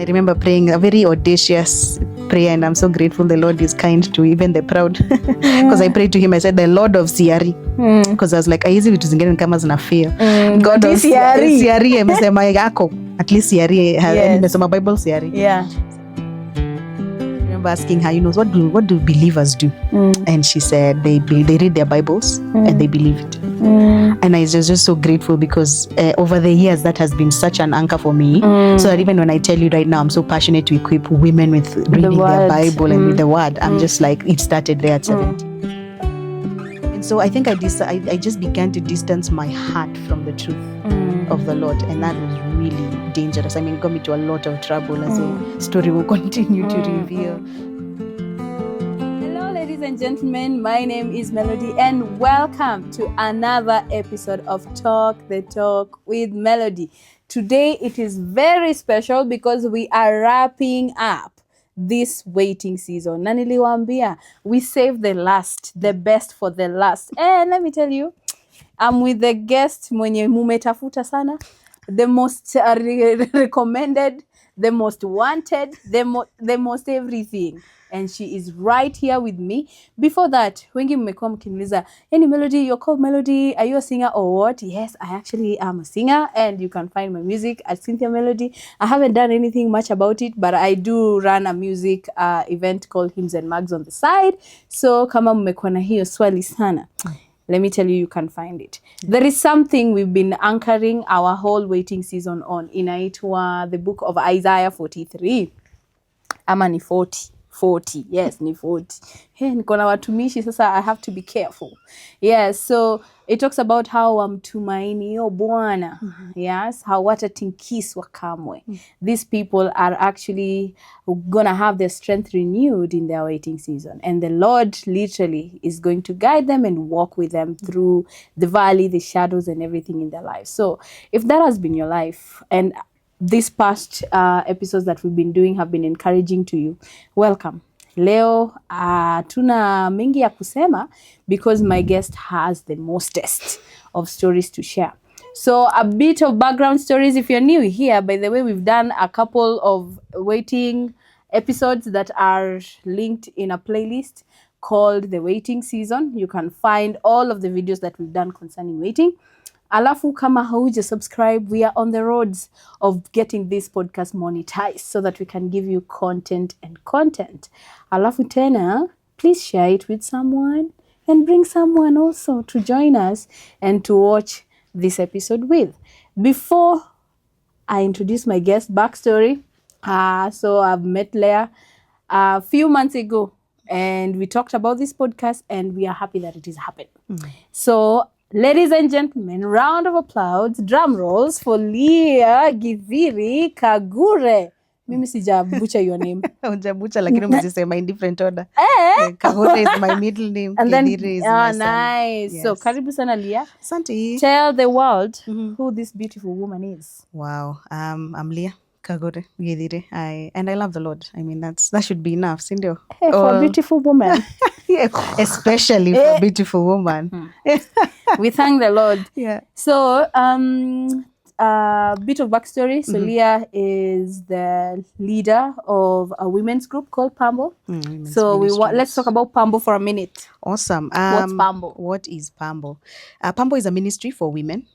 remember praying a very audacious prayer, and I'm so grateful the Lord is kind to even the proud. Because I prayed to him, I said, the Lord of CRE. Because I was like, hizi vitu zingine kama zinafeel. God of CRE amesema yako. At least CRE, nimesoma Bible CRE. Yeah. I remember asking her, what do believers do? And she said they read their Bibles and they believe it. And I was just so grateful because over the years that has been such an anchor for me. So that even when I tell you right now, I'm so passionate to equip women with reading their Bible and with the Word. I'm just like, it started there at 17. And so I think I just began to distance my heart from the truth of the Lord, and that was really dangerous. I mean, it got me to a lot of trouble, as the story will continue to reveal. Hello, ladies and gentlemen. My name is Melody, and welcome to another episode of Talk the Talk with Melody. Today it is very special because we are wrapping up this waiting season. Na niliwaambia, we save the best for the last. And let me tell you, I'm with the guest mwenye mumetafuta sana, the most recommended, the most wanted, the most everything. And she is right here with me. Before that, wengi mmekuwa mkiniuliza, any Melody, you're called Melody, are you a singer or what? Yes, I actually am a singer, and you can find my music at Cynthia Melody. I haven't done anything much about it, but I do run a music event called Hymns and Mags on the side. So kama mmekuwa na hiyo swali sana, let me tell you, you can find it. There is something we've been anchoring our whole waiting season on. Inaitwa the book of Isaiah 43. Ama ni 40. 40. Yes, ni 40. Hey, niko na watumishi sasa, I have to be careful. Yes, so it talks about how wamtumainio Bwana. Yes, how watatinkiswa kamwe. These people are actually gonna have their strength renewed in their waiting season. And the Lord literally is going to guide them and walk with them through the valley, the shadows, and everything in their life. So if that has been your life, and these past episodes that we've been doing have been encouraging to you, welcome. Leo tuna mengi ya kusema because my guest has the mostest of stories to share. So a bit of background stories if you're new here. By the way, we've done a couple of waiting episodes that are linked in a playlist called The Waiting Season. You can find all of the videos that we've done concerning waiting. Alafu kama hauja subscribe, we are on the roads of getting this podcast monetized so that we can give you content. Alafu tena, please share it with someone and bring someone also to join us and to watch this episode with. Before I introduce my guest backstory, so I've met Leah a few months ago and we talked about this podcast and we are happy that it is happening. So ladies and gentlemen, round of applause, drum rolls for Leah Kagure. Mimi sija butcher your name. Hujabucha lakini umezisema in different order. Kagure is my middle name. And then, is my nice. Yes. So karibu sana Leah. Asante. Tell the world who this beautiful woman is. Wow. I'm Leah Kagure. And I love the Lord. I mean, that should be enough, sindio? Hey, for a beautiful woman. Especially for a beautiful woman. We thank the Lord. Yeah. So, a bit of backstory. So, Leah is the leader of a women's group called Pambo. So, let's talk about Pambo for a minute. Awesome. What's Pambo? What is Pambo? Pambo is a ministry for women.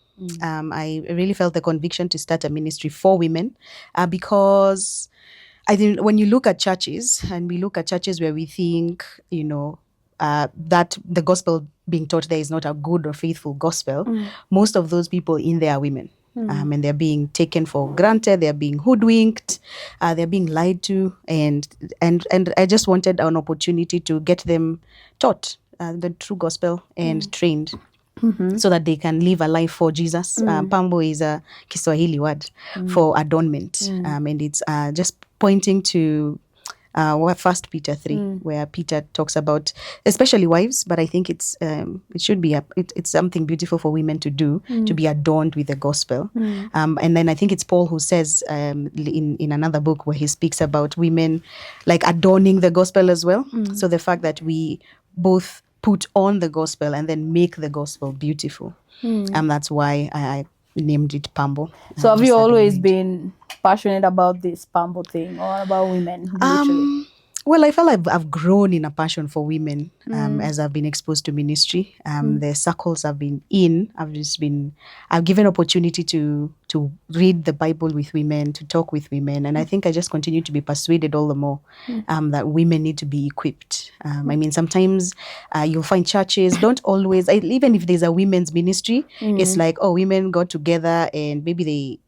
I really felt the conviction to start a ministry for women because I think when you look at churches, and we look at churches where we think, that the gospel being taught there is not a good or faithful gospel, most of those people in there are women. And they're being taken for granted, they're being hoodwinked, they're being lied to, and I just wanted an opportunity to get them taught the true gospel and trained so that they can live a life for Jesus. Pambo is a Kiswahili word for adornment, and it's just pointing to 1 Peter 3, where Peter talks about especially wives, but I think it's something beautiful for women to do, to be adorned with the gospel. And then I think it's Paul who says in another book where he speaks about women like adorning the gospel as well. So the fact that we both put on the gospel and then make the gospel beautiful. And that's why I named it Pambo. So have you always been passionate about this Pambo thing or about women? Literally? Well, I feel I've grown in a passion for women as I've been exposed to ministry. The circles I've been in, I've given opportunity to read the Bible with women, to talk with women, and I think I just continue to be persuaded all the more that women need to be equipped. I mean, sometimes you'll find churches don't always, even if there's a women's ministry, it's like, oh, women got together and maybe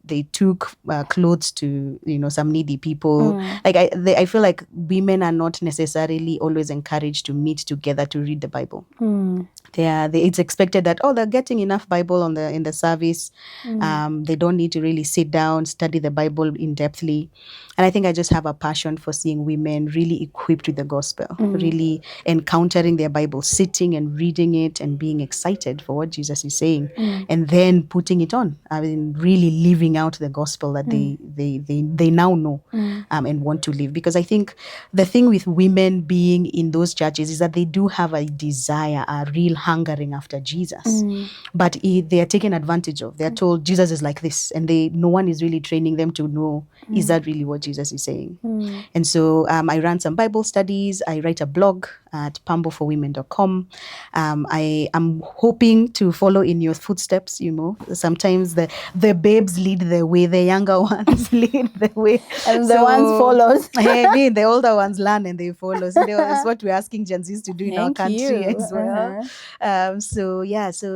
they took clothes to some needy people. Like I feel like women are not necessarily always encouraged to meet together to read the Bible. It's expected that they're getting enough Bible in the service. They don't need to really sit down, study the Bible in depthly. And I think I just have a passion for seeing women really equipped with the gospel, really encountering their Bible, sitting and reading it and being excited for what Jesus is saying, and then putting it on. I mean, really living out the gospel that they now know and want to live. Because I think the thing with women being in those churches is that they do have a desire, a real hungering after Jesus, but they are taken advantage of. They are told Jesus is like this, and no one is really training them to know, is that really what Jesus is saying? And so I ran some Bible studies. I write a blog at pamboforwomen.com. I am hoping to follow in your footsteps. Sometimes the babes lead the way, the younger ones lead the way, and the ones follows. The older ones learn and they follow. So that's what we're asking Gen Zs to do in our country as well. So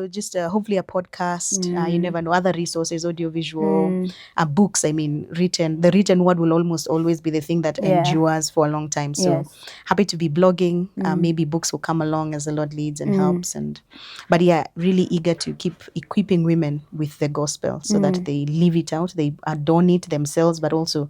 just hopefully a podcast. You never know, other resources, audiovisual, books. I mean, the written word will almost always be the thing that endures for a long time. So happy to be blogging. Maybe books will come along as the Lord leads and helps. But really eager to keep equipping women with the gospel so that they live it out, they adorn it themselves, but also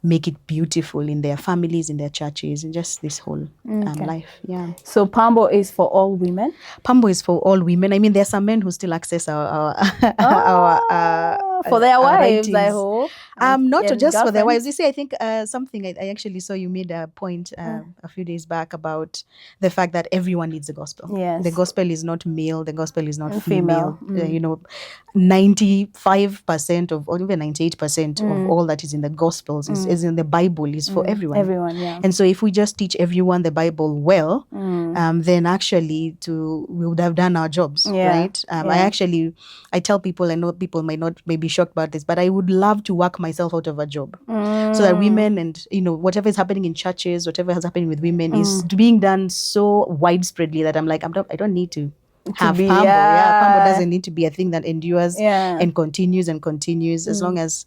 make it beautiful in their families, in their churches, and just this whole life. Yeah. So Pambo is for all women? Pambo is for all women. I mean, there are some men who still access our for their wives, writings. I hope. Not just for their wives. You see, I think something I actually saw you made a point a few days back about the fact that everyone needs the gospel. Yes. The gospel is not male. The gospel is not female. 95% or even 98% of all that is in the gospels is in the Bible is for everyone. Everyone, yeah. And so if we just teach everyone the Bible well, then actually we would have done our jobs, right? I tell people, I know people may be shocked about this, but I would love to work myself out of a job so that women and whatever is happening in churches, whatever is happening with women is being done so widespreadly that I'm like, I don't need to have Pambo. Pambo doesn't need to be a thing that endures and continues as long as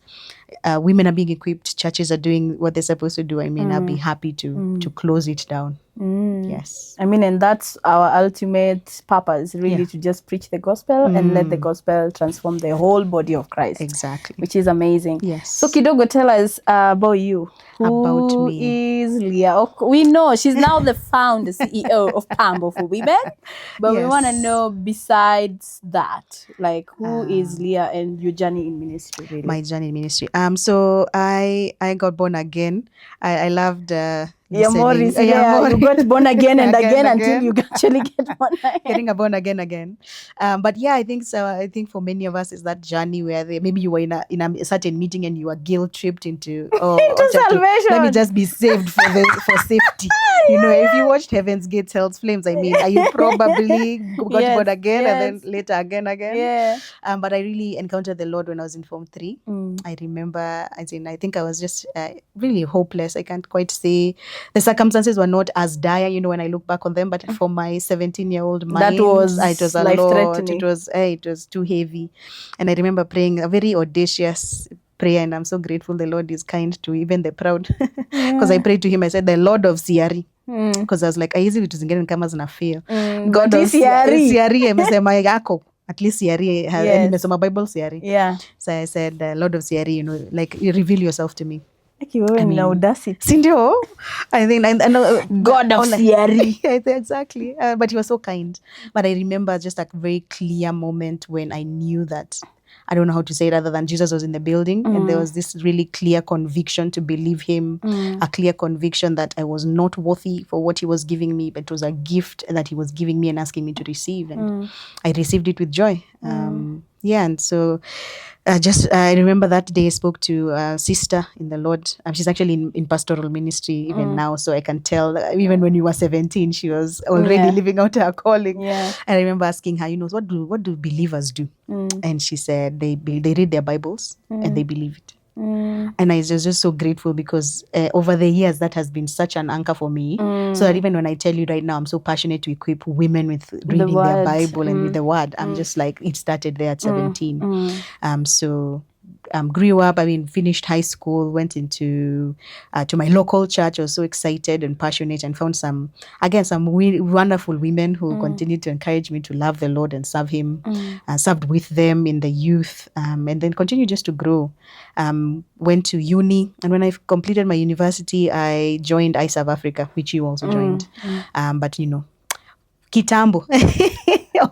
women are being equipped, churches are doing what they're supposed to do. I mean, I'll be happy to close it down. Yes. I mean, and that's our ultimate purpose, really, to just preach the gospel and let the gospel transform the whole body of Christ. Exactly. Which is amazing. Yes. So kidogo, tell us about you. Who is Leah? We know she's now the founder, CEO of Pambo for Women, but we want to know besides that, like who is Leah and your journey in ministry, really? My journey in ministry. So I got born again. I loved you got born again and again until you actually get born again. Getting born again. But I think so. I think for many of us is that journey where maybe you were in a certain meeting and you were guilt tripped into salvation. Let me just be saved for safety. If you watched Heaven's Gates, Hell's Flames, I mean, you probably got born again and then later again. Yeah. But I really encountered the Lord when I was in Form 3. I remember, I think I was just really hopeless. I can't quite say. The circumstances were not as dire, when I look back on them. But for my 17-year-old mind, it was a lot. It was too heavy. And I remember praying a very audacious prayer, and I'm so grateful the Lord is kind to even the proud. Because I prayed to him, I said, the Lord of CRE. Because I was like, I easily tuzingia kama zinafeel. God of CRE. Amesema yako. At least CRE has nimesoma Bible CRE. Yeah. So I said, Lord of CRE, you reveal yourself to me. Audacity. Sindio? I think I know God of CRE. Exactly. But he was so kind. But I remember just a very clear moment when I knew that, I don't know how to say it other than Jesus was in the building, and there was this really clear conviction to believe him, a clear conviction that I was not worthy for what he was giving me, but it was a gift that he was giving me and asking me to receive, and I received it with joy. And so I remember that day I spoke to a sister in the Lord. She's actually in pastoral ministry even now, so I can tell even when you were 17, she was already living out her calling. Yeah. And I remember asking her, what do believers do? And she said they read their Bibles and they believe it. And I was just so grateful because over the years that has been such an anchor for me. So that even when I tell you right now, I'm so passionate to equip women with reading their Bible and with the Word. I'm just like, it started there at 17. So grew up. Finished high school, went into to my local church. I was so excited and passionate, and found some wonderful women who continued to encourage me to love the Lord and serve Him. Served with them in the youth, and then continued just to grow. Went to uni, and when I completed my university, I joined ISAV Africa, which you also joined. But Kitambo.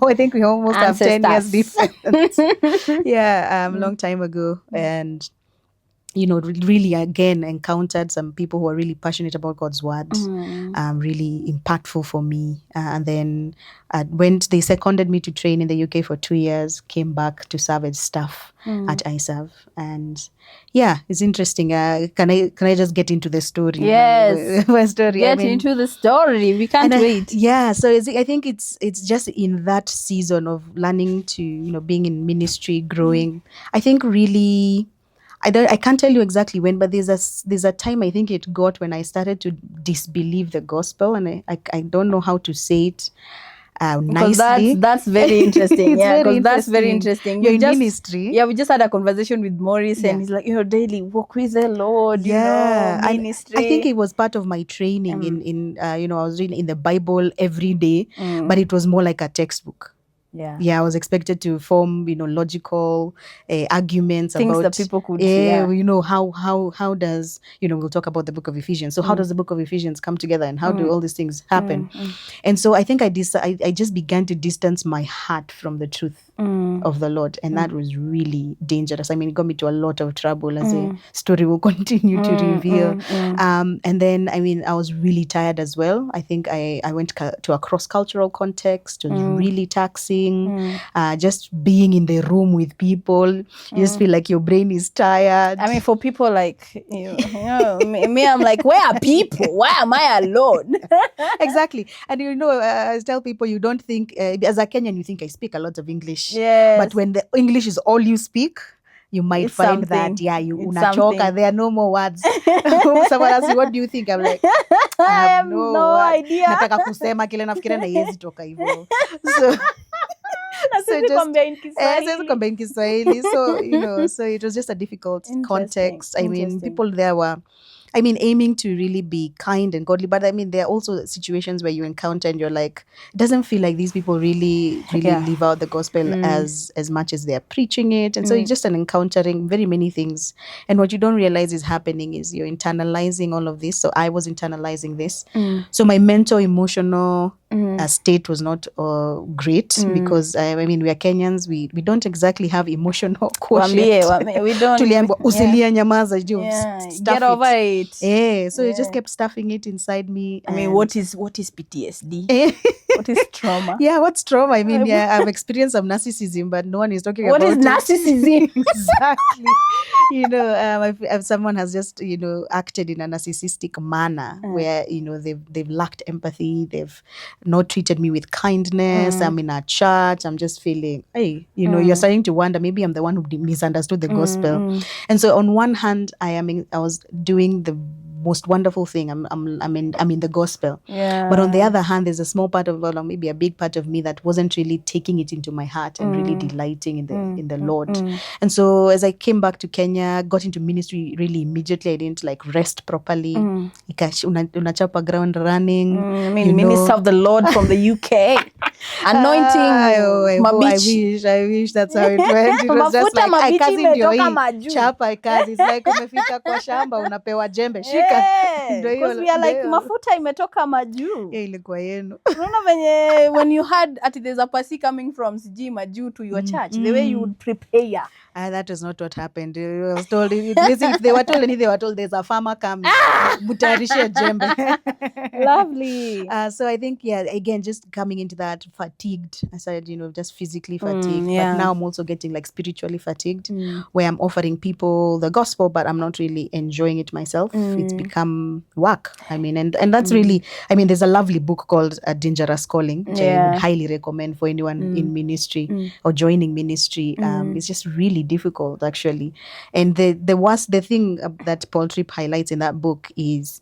I think we almost have 10 years difference. Long time ago. And really again encountered some people who are really passionate about God's word, really impactful for me. And then they seconded me to train in the UK for 2 years, came back to serve as staff at ISAV. And it's interesting. Can I just get into the story? Yes. My story. Get into the story. We can't wait. So I think it's just in that season of learning to, being in ministry, growing. I think really, I can't tell you exactly when, but there's a time I think it got when I started to disbelieve the gospel, and I don't know how to say it nicely. That's very interesting. That's very interesting. You're in ministry. Yeah, we just had a conversation with Maurice, and he's like, daily walk with the Lord. Ministry. I think it was part of my training in I was reading in the Bible every day, but it was more like a textbook. I was expected to form, logical arguments things about that people could how does, we'll talk about the book of Ephesians. So how does the book of Ephesians come together, and how do all these things happen? And so I think I just began to distance my heart from the truth of the Lord, and that was really dangerous. It got me to a lot of trouble, as the story will continue to reveal. And then I was really tired as well. I think I went to a cross-cultural context. It was really taxing. Just being in the room with people, you just feel like your brain is tired. For people like me, I'm like, where are people? Why am I alone? Exactly. And I tell people, you don't think as a Kenyan, you think I speak a lot of English. Yes. But when the English is all you speak, you might find that unachoka, there are no more words. Someone asks you, what do you think? I'm like, I have no idea. Nataka kusema kile nafikiria na yezi toka hivyo. So it was just a difficult context. People there were aiming to really be kind and godly, but there are also situations where you encounter and you're like, it doesn't feel like these people really live out the gospel as much as they're preaching it. And so it's just an encountering very many things, and what you don't realize is happening is you're internalizing all of this. So I was internalizing this. So my mental emotional state was not great, because we are Kenyans, we don't exactly have emotional quotient. We don't. Usilia nyamaza, get over it. So it just kept stuffing it inside me. What is PTSD? What is trauma? What's trauma? I've experienced some narcissism, but no one is talking about it. What is narcissism? Exactly. If someone has just acted in a narcissistic manner, where they've lacked empathy, they've not treated me with kindness. I'm in a church, I'm just feeling, you're starting to wonder, maybe I'm the one who misunderstood the gospel. And so on one hand, I was doing the most wonderful thing. I'm in the gospel. But on the other hand, there's a small part of, or maybe a big part of me, that wasn't really taking it into my heart and really delighting in the Lord. And so as I came back to Kenya, got into ministry really immediately. I didn't rest properly. Unachapa ground running. Minister of the Lord from the UK. Anointing. I wish that's how it went. It was just like, kazi ndio hii. Chapa kazi. It's like umefika kwa shamba, unapewa jembe. Shika. Because we are like, mafuta imetoka majuu. Ilikuwa yenu. Unaona venye, when you had, there's a pasi coming from siji majuu to your church, the way you would prepare. That was not what happened. I was told, if they were told anything, they were told there's a farmer coming. Mutayarishe jembe. Lovely. So I think, again, just coming into that fatigued. I started, just physically fatigued. yeah. But now I'm also getting like spiritually fatigued, where I'm offering people the gospel, but I'm not really enjoying it myself. It's become work. I mean, and that's really, I mean, there's a lovely book called A Dangerous Calling, which I would highly recommend for anyone in ministry or joining ministry. It's just really difficult, actually. And the thing that Paul Tripp highlights in that book is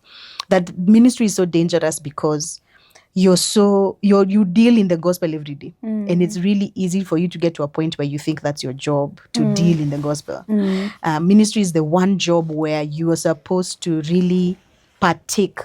that ministry is so dangerous because you deal in the gospel every day, and it's really easy for you to get to a point where you think that's your job, to deal in the gospel. Ministry is the one job where you are supposed to really partake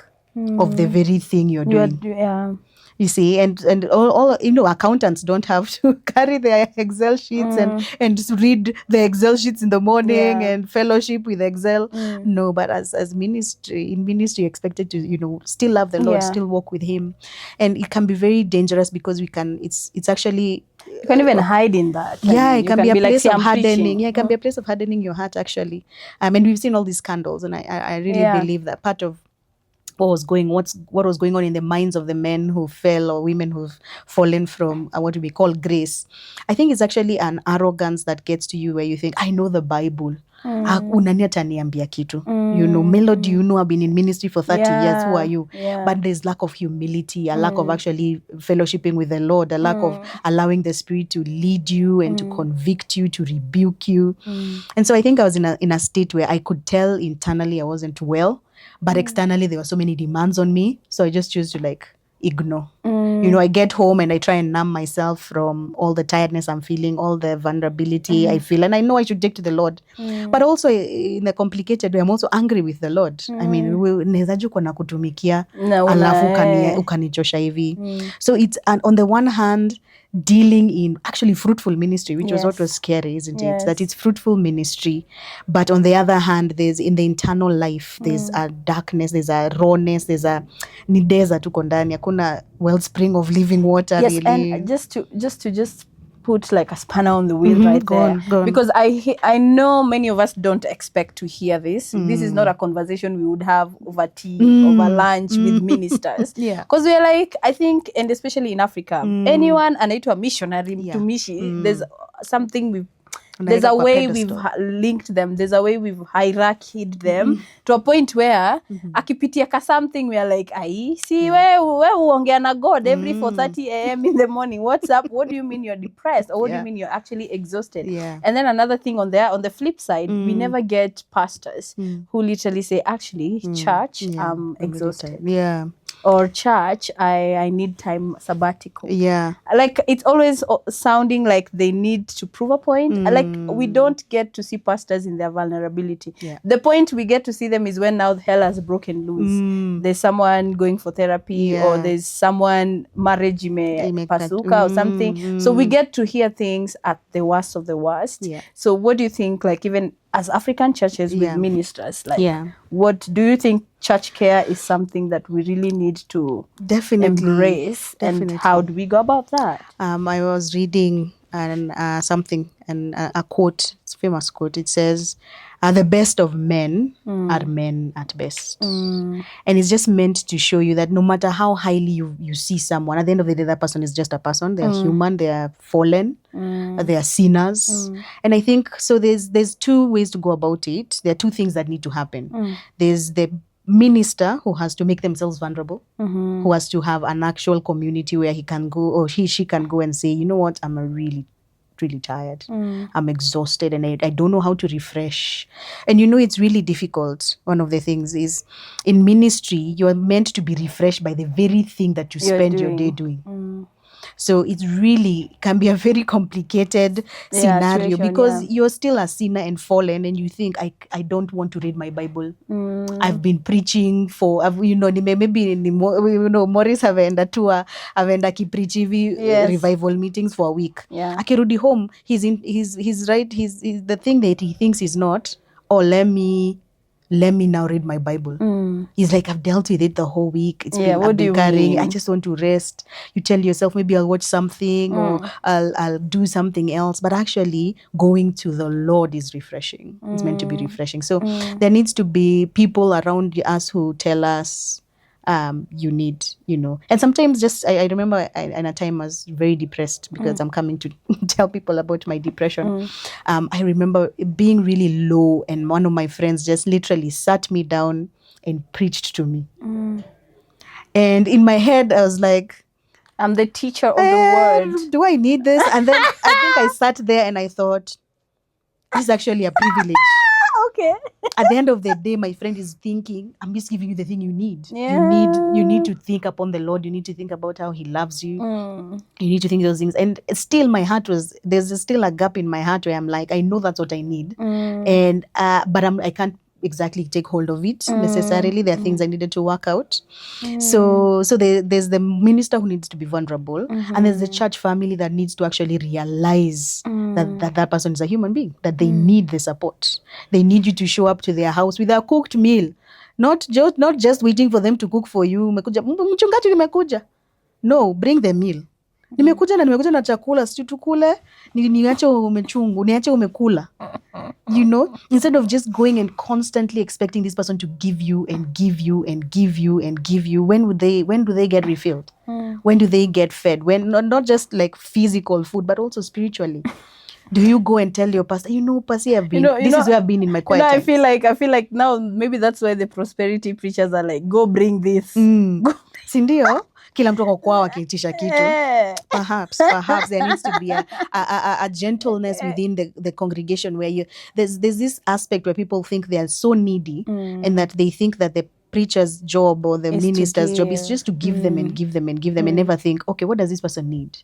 of the very thing you're doing. You see, and all accountants don't have to carry their Excel sheets and read the Excel sheets in the morning and fellowship with Excel. No, but as in ministry, you're expected to still love the Lord, still walk with Him, and it can be very dangerous because it's actually. You can even hide in that. It can be a place of hardening. It can be a place of hardening your heart, actually. And we've seen all these scandals, and I really believe that part of what was going on in the minds of the men who fell or women who've fallen from what we call grace. I think it's actually an arrogance that gets to you where you think, I know the Bible. Unani ataniambia kitu. Melody, I've been in ministry for 30 years. Who are you? But there's lack of humility, a lack of actually fellowshipping with the Lord, a lack of allowing the Spirit to lead you and to convict you, to rebuke you. And so I think I was in a state where I could tell internally I wasn't well. But externally, there were so many demands on me. So I just choose to ignore. I get home and I try and numb myself from all the tiredness I'm feeling, all the vulnerability I feel. And I know I should take to the Lord. But also in a complicated way, I'm also angry with the Lord. I mean, nezaje kwa nakutumikia, alafu ukanichosha hivi. So it's on the one hand, dealing in actually fruitful ministry, which was what was scary, isn't it? That it's fruitful ministry. But on the other hand, there's in the internal life, there's a darkness, there's a rawness, there's a ni desert tuko ndani, hakuna wellspring of living water. Yes, really. And just to put like a spanner on the wheel right go there. on. Because I know many of us don't expect to hear this. This is not a conversation we would have over tea, over lunch with ministers. Because we're like, I think, and especially in Africa, anyone anaitwa missionary to mishi, there's something there's a way we've linked them. There's a way we've hierarchied them to a point where akipitia ka something we are like, we uongea na God every 4:30 a.m. in the morning. What's up? What do you mean you're depressed? Or what do you mean you're actually exhausted? And then another thing on the flip side, we never get pastors who literally say, actually, church, I'm exhausted. Or church, I need time sabbatical. Like it's always sounding like they need to prove a point. Like we don't get to see pastors in their vulnerability. The point we get to see them is when now hell has broken loose. There's someone going for therapy or there's someone marriage pasuka or something. So we get to hear things at the worst of the worst. So what do you think, like even as African churches with ministers, what do you think church care is something that we really need to embrace? And how do we go about that? I was reading something, and a quote, it's a famous quote. It says, the best of men are men at best. And it's just meant to show you that no matter how highly you see someone, at the end of the day, that person is just a person. They are human, they are fallen, they are sinners. And I think, so there's two ways to go about it. There are two things that need to happen. There's the minister who has to make themselves vulnerable, who has to have an actual community where he can go, or she can go and say, you know what, I'm really tired. I'm exhausted and I don't know how to refresh. And it's really difficult. One of the things is in ministry, you're meant to be refreshed by the very thing that you spend your day doing. So it really can be a very complicated scenario because you're still a sinner and fallen, and you think, I don't want to read my Bible. I've been preaching for, maybe Morris haveenda tour, haveenda kipreach revival meetings for a week. Akirudi home, he's right. He's the thing that he thinks is not, let me let me now read my Bible. He's like, I've dealt with it the whole week. What do you carrying. mean? I just want to rest. You tell yourself, maybe I'll watch something or I'll do something else. But actually, going to the Lord is refreshing. It's meant to be refreshing. So there needs to be people around us who tell us, you need, and sometimes just I remember in a time I was very depressed because I'm coming to tell people about my depression. I remember being really low, and one of my friends just literally sat me down and preached to me. And in my head I was like, I'm the teacher of the word. Do I need this? And then I think I sat there and I thought, this is actually a privilege. Okay. At the end of the day, my friend is thinking, I'm just giving you the thing you need. Yeah. You need to think upon the Lord. You need to think about how he loves you. You need to think those things. And still my heart there's still a gap in my heart where I'm like, I know that's what I need. And but I can't exactly take hold of it necessarily. There are things I needed to work out. So there's the minister who needs to be vulnerable, and there's the church family that needs to actually realize that person is a human being, that they need the support. They need you to show up to their house with a cooked meal, not just waiting for them to cook for you. Mchungaji nimekuja. No, bring the meal. Nimekuja na chakula, si tukule, niache umechungu, niache umekula. Instead of just going and constantly expecting this person to give you and give you and give you and give you, when do they get refilled? When do they get fed? When not just like physical food, but also spiritually. Do you go and tell your pastor, Pastor, I've been, this is where I've been in my quiet I times. feel like now maybe that's why the prosperity preachers are like, go bring this. Sindio? Kila mtu kwao akiitisha kitu. Perhaps there needs to be a gentleness within the congregation where there's this aspect where people think they are so needy and that they think that the preacher's job or the minister's job is just to give them and give them and give them and never think, okay, what does this person need?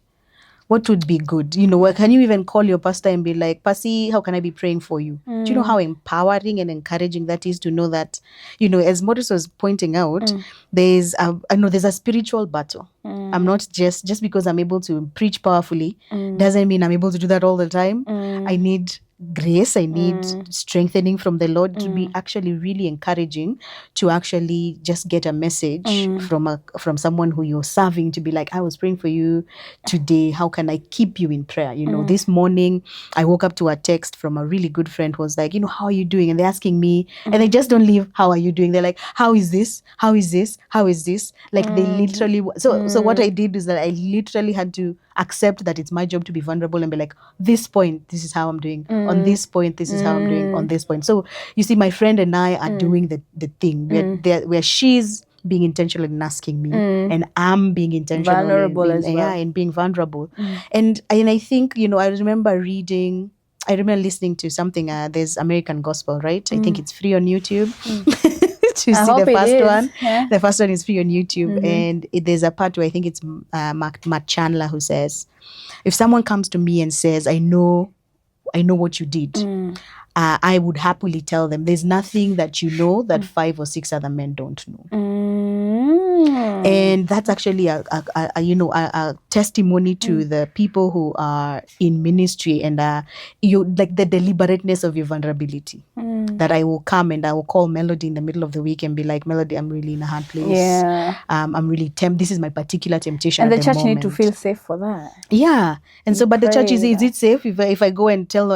What would be good? Can you even call your pastor and be like, Pasi, how can I be praying for you? Do you know how empowering and encouraging that is to know that, as Morris was pointing out, there's a spiritual battle. I'm not just because I'm able to preach powerfully doesn't mean I'm able to do that all the time. I need grace. I need strengthening from the Lord to be actually really encouraging, to actually just get a message from someone who you're serving, to be like, I was praying for you today. How can I keep you in prayer? This morning I woke up to a text from a really good friend who was like, how are you doing? And they're asking me, and they just don't leave, how are you doing? They're like, how is this? How is this? How is this? Like they literally, so what I did is that I literally had to accept that it's my job to be vulnerable and be like, this point, this is how I'm doing. On this point, this is how I'm doing. On this point. So you see, my friend and I are doing the thing where she's being intentional in asking me, and I'm being intentional in being vulnerable. And I think, I remember listening to something, there's American Gospel, right? I think it's free on YouTube. To see the first one. Yeah. The first one is free on YouTube. And there's a part where I think it's Matt Chandler who says, if someone comes to me and says, I know what you did, I would happily tell them there's nothing that you know that 5 or 6 other men don't know. And that's actually a testimony to the people who are in ministry, and like the deliberateness of your vulnerability. That I will come and I will call Melody in the middle of the week and be like, Melody, I'm really in a hard place. Yeah. I'm really this is my particular temptation. And at the church moment. need to feel safe for that. Yeah. And so, but the church is it safe if I go and tell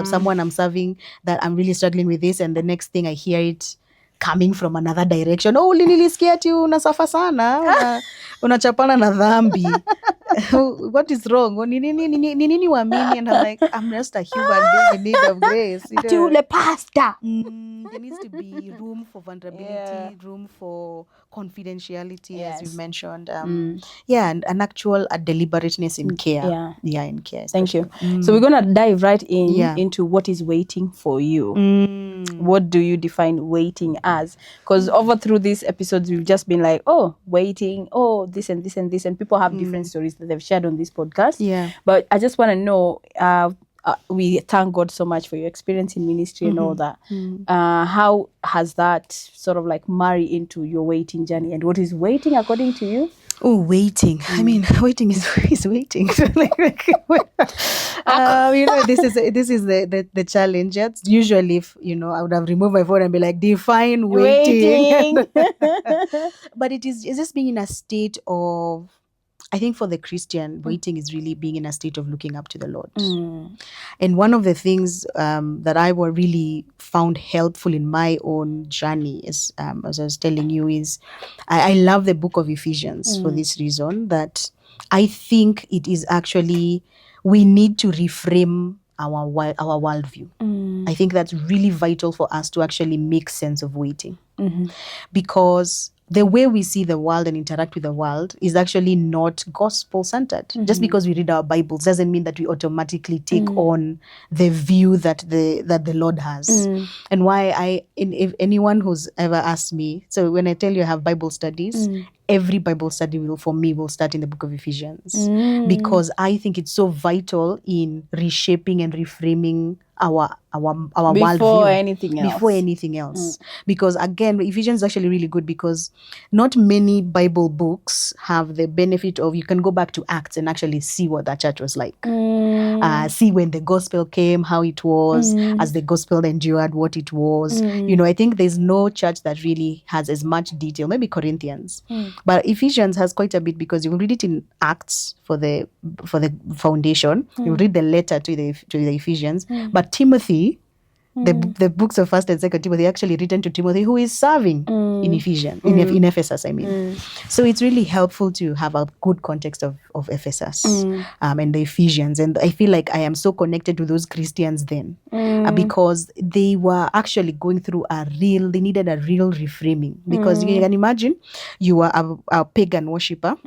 someone I'm serving that I'm really struggling with this, and the next thing I hear it coming from another direction, nilisikia ati unasafa sana, unachapana na dhambi. What is wrong? Nini wamini? And I'm like, I'm just a human being in need of grace. The pastor. There needs to be room for vulnerability, room for confidentiality, as you mentioned. And an actual deliberateness in care. Yeah, in care. Especially. Thank you. So we're gonna dive right into what is waiting for you. What do you define waiting as? Because through these episodes, we've just been like, waiting, this and this and this, and people have different stories that they've shared on this podcast. Yeah. But I just want to know, we thank God so much for your experience in ministry and all that. How has that sort of like marry into your waiting journey? And what is waiting according to you? Oh, waiting. I mean, waiting is waiting. This is the challenge. That's usually, if I would have removed my phone and be like, define waiting. But it's just being in a state of, I think for the Christian, waiting is really being in a state of looking up to the Lord. And one of the things that I were really found helpful in my own journey, as I was telling you, is I love the book of Ephesians for this reason, that I think it is actually, we need to reframe our worldview. I think that's really vital for us to actually make sense of waiting. Because the way we see the world and interact with the world is actually not gospel-centered. Just because we read our Bibles doesn't mean that we automatically take on the view that the Lord has. And why if anyone who's ever asked me, so when I tell you I have Bible studies, every Bible study will start in the book of Ephesians, because I think it's so vital in reshaping and reframing our before worldview before anything else. Because again, Ephesians is actually really good because not many Bible books have the benefit of, you can go back to Acts and actually see what that church was like. See when the gospel came, how it was, as the gospel endured, what it was. I think there's no church that really has as much detail, maybe Corinthians, but Ephesians has quite a bit, because you will read it in Acts for the foundation. You read the letter to the Ephesians, but Timothy, the books of 1st and 2nd Timothy actually written to Timothy, who is serving in Ephesians, in Ephesus, I mean. So it's really helpful to have a good context of Ephesus and the Ephesians. And I feel like I am so connected to those Christians then, because they were actually going through they needed a real reframing. Because you can imagine, you are a pagan worshipper.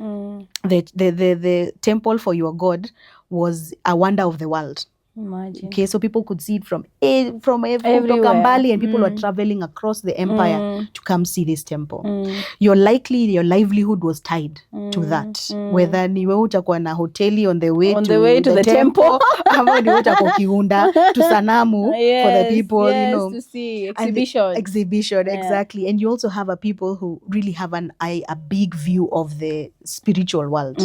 The temple for your God was a wonder of the world. Imagine. Okay, so people could see it from Kambali, and people were traveling across the empire to come see this temple. Your livelihood was tied to that. Whether niwe utakuwa na hoteli on the way to the temple, ama niwe utakuwa kiunda to sanamu for the people, to see exhibition, exactly. And you also have a people who really have a big view of the spiritual world,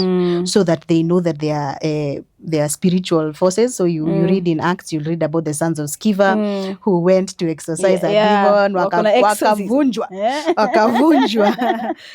so that they know that they are spiritual forces. So you read in Acts, you'll read about the sons of Sceva who went to exorcise a demon, wakavunjwa.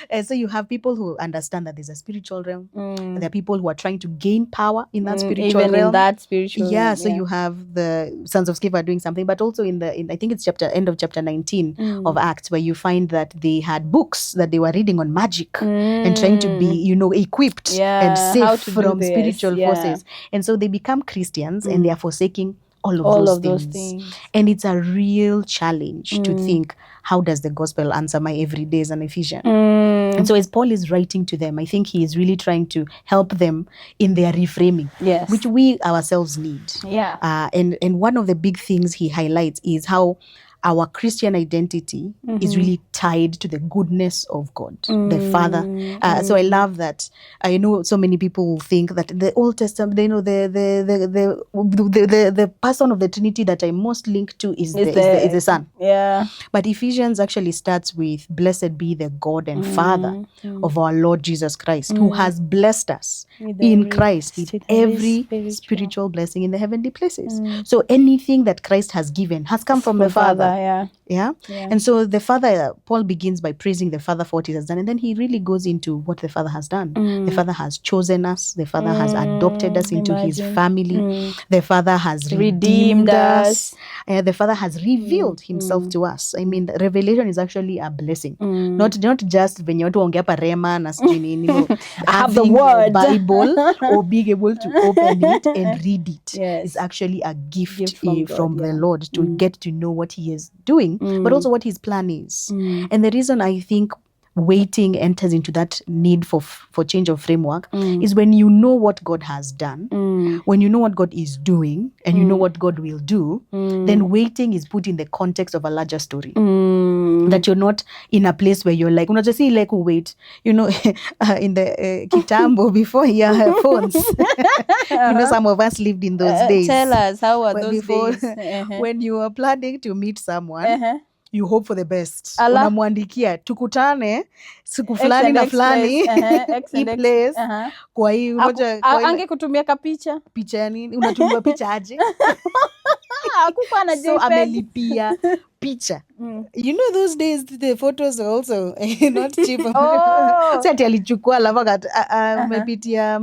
And so you have people who understand that there's a spiritual realm. There are people who are trying to gain power in that spiritual realm. In that spiritual realm. So you have the sons of Sceva doing something, but also in I think it's end of chapter 19 of Acts, where you find that they had books that they were reading on magic and trying to be, equipped and safe from spiritual forces. And so they become Christians and they are forsaking all of those things. And it's a real challenge to think, how does the gospel answer my everyday as an Ephesian? And so as Paul is writing to them, I think he is really trying to help them in their reframing, which we ourselves need. And one of the big things he highlights is how our Christian identity is really tied to the goodness of God, the Father. So I love that. I know so many people will think that the Old Testament, they know the person of the Trinity that I most link to is the Son. But Ephesians actually starts with, "Blessed be the God and Father of our Lord Jesus Christ, who has blessed us in Christ with every spiritual blessing in the heavenly places." So anything that Christ has given has come from the Father. And so the Father, Paul begins by praising the Father for what he has done, and then he really goes into what the Father has done. The Father has chosen us. The Father has adopted us into his family. The Father has redeemed us. The Father has revealed himself to us. I mean, revelation is actually a blessing. Not just when you're to rema na have the word Bible or being able to open it and read it. It's actually a gift from the Lord to get to know what he is doing, but also what his plan is. And the reason I think waiting enters into that need for change of framework is when you know what God has done, when you know what God is doing, and you know what God will do, then waiting is put in the context of a larger story. That you're not in a place where you're like, just see like wait, in the kitambo before he had phones. Some of us lived in those days. Tell us, how are those days? When you were planning to meet someone, you hope for the best. Ala. Unamwandikia tukutane siku fulani na X fulani X hii and X. place. Kwa hii moja kwa Ange kutumia kapicha. picha ya nini? Unatumiwa picha aje? Hakukuwa na So JPEG. amelipia picha. You know those days the photos are also not cheap. Oh. Sasa alichukua alafu amepitia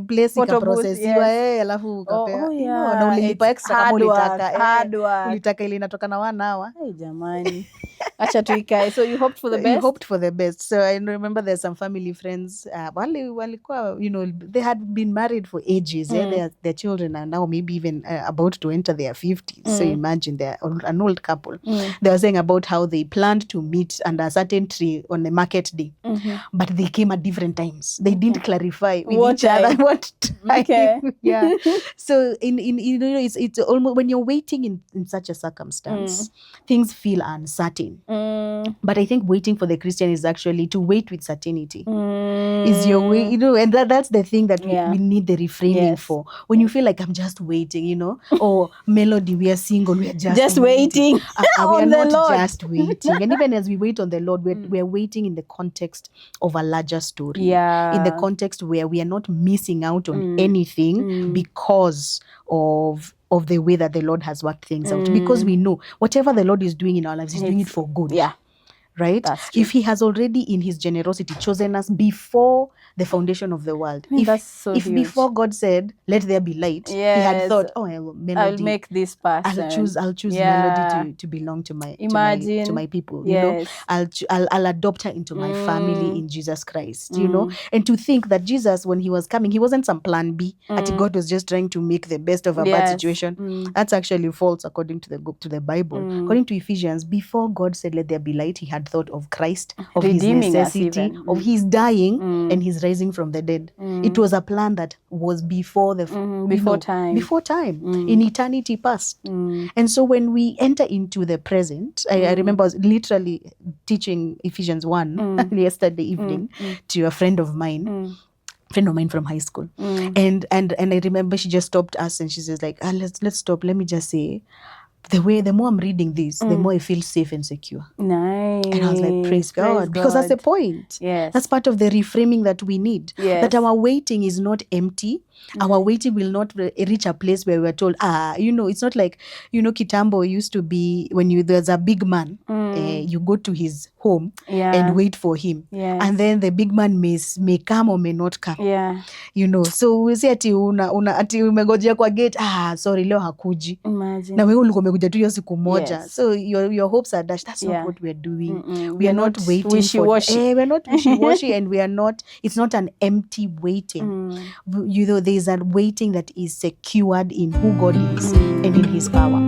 place Photo ikaprocessiwa booth, alafu ukapewa. Oh, You know, yeah. na ulilipa It's extra kama hard ulitaka. work. Ulitaka ile inatoka na 1 hour. Hey, jamani. Acha tuikae. So you hoped for the best? You hoped for the best. So I remember there's some family friends, walikuwa, you know, they had been married for ages. Their children are now maybe even about to enter their 50s. So imagine they're an old couple. They were saying about how they planned to meet under a certain tree on a market day. But they came at different times. They didn't clarify with What each other time? what time. Okay. Yeah. So in you know, it's almost when you're waiting in such a circumstance, things feel uncertain. But I think waiting for the Christian is actually to wait with certainty. Is your way, you know, and that's the thing that we need the reframing for. When you feel like I'm just waiting, you know, or Melody, we are single, we are just waiting we are on the not Lord. just waiting. And even as we wait on the Lord, we're waiting in the context of a larger story. Yeah. In the context where we are not missing out on anything because of the way that the Lord has worked things out. Because we know whatever the Lord is doing in our lives, He's doing it for good. Yeah. Right? That's true. If He has already in His generosity chosen us before the foundation of the world. That's so if huge. Before God said, let there be light, He had thought, Melody, I'll make this person. I'll choose Melody to belong to my to my people. You know, I'll adopt her into my family in Jesus Christ. You know, and to think that Jesus, when He was coming, He wasn't some plan B. That God was just trying to make the best of a bad situation. That's actually false according to the Bible. According to Ephesians, before God said, let there be light, He had thought of Christ, of redeeming His necessity, of His dying and His rising from the dead. It was a plan that was before time, in eternity past. And so when we enter into the present, I remember I was literally teaching Ephesians 1 yesterday evening to a friend of mine from high school. And I remember she just stopped us and she says like, let's stop. Let me just say, the more I'm reading this, the more I feel safe and secure. Nice. And I was like, praise God. Because that's the point. Yes. That's part of the reframing that we need. Yes. That our waiting is not empty. Our waiting will not reach a place where we're told, you know, it's not like, you know, Kitambo used to be, when there's a big man, you go to his home and wait for him. Yes. And then the big man may come or may not come. Yeah. You know, so we say ati ati umegojea kwa gate, sorry, leo hakuji. Imagine. Na wewe ulikuwa umekuja tu hiyo siku moja. Yes. So your hopes are dashed. That's not what we're doing. We are not waiting wishy-washy. we're not wishy-washy and it's not an empty waiting. You know, there's a waiting that is secured in who God is and in His power.